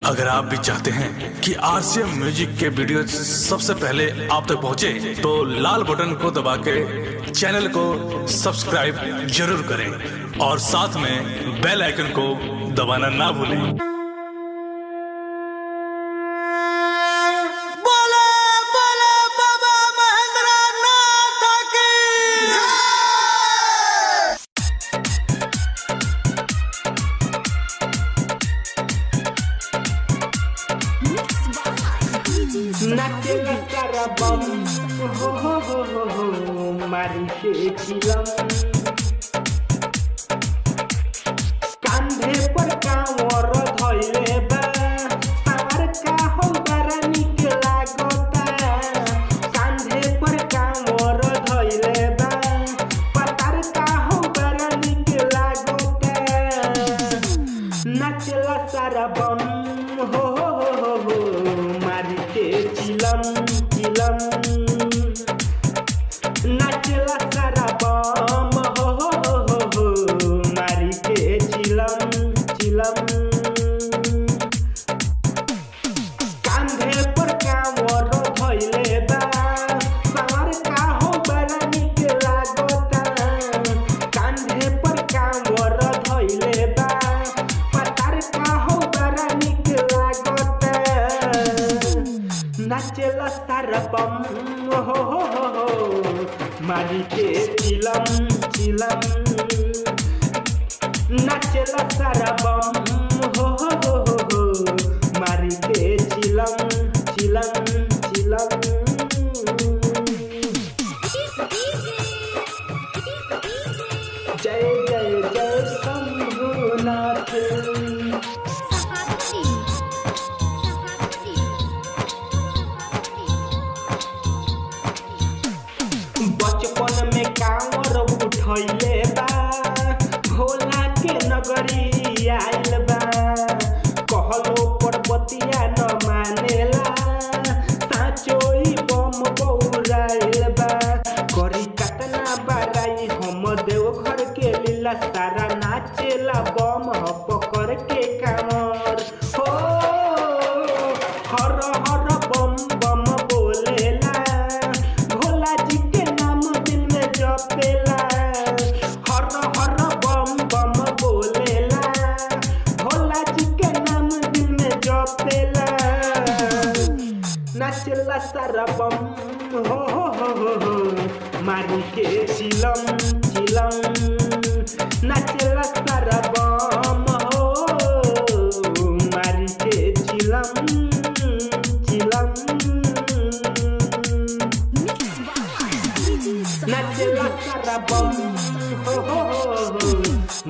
अगर आप भी चाहते हैं कि आरसीएम म्यूजिक के वीडियो सबसे पहले आप तक पहुंचे, तो लाल बटन को दबा के चैनल को सब्सक्राइब जरूर करें और साथ में बेल आइकन को दबाना ना भूलें। नाचेला सारा बम हो मारी के चिलम, कांधे पर कांवर धइले बा, सावर का हो बड़ा निक लागता। कांधे पर कांवर धइले बा, पतार का हो बड़ा निक लागता। नाचेला सारा बम हो मारी के चिलम चिलम, नाचला सारा बम हो मारी के चिलम चिलम। कांधे पर कांवर धइले बा, सावर का हो बड़ा निक लागता। कांधे पर कांवर धइले बा, पतार का हो बड़ा निक लागता। नाचला सारा बम हो मारी के चिलम चिलम, नाचला सारा बम हो मारी के चिलम चिलम चिलम। जय जय जय शंभुनाथ। बचपन में कांवर उठैले बा, भोला के नगरी आइल बा। कहलो पर बतिया न मानेला, साचोई बम बौराइल बा। करी कतना बाराई हम देवघर के लीला, सारा नाचेला बम पकड़ के कांवर हो। हर हर बम बम बोलेला, भोला जी के नाम दिल में जपेला। हर हर बम बम बोलेला, भोला जी के नाम दिल में जपेला। नाचला सारा बम हो मारी के चिलम चिलम, नाचला सारा बम हो मारी के चिलम चिलम। नाचला सारा बम हो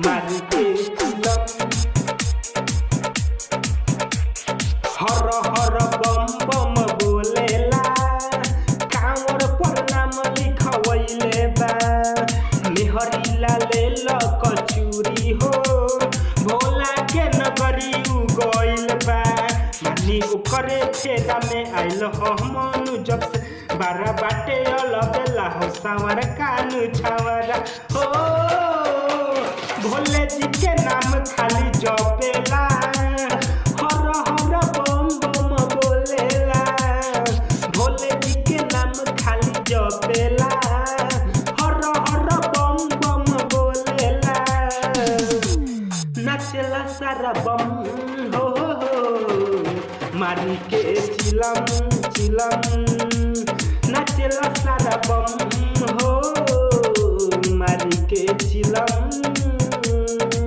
मारी के चिलम। हर हर बम बम बोलेला, कांवर पर नाम लिखवैले बा। निहरीला लेल कचूरी हो, भोला के नगरी गइल बा। मानी ओकरे फेरा में आइल हमनु, जब से बारा बाटे अलबेला हो सावर कानू छावरा हो। भोले जी के नाम खाली जपेला, हर हर बम बम बोलेला। भोले जी के नाम खाली जपेला, हर हर बम बम बोलेला। नाचला सारा बम हो मारी के चिलम चिलम,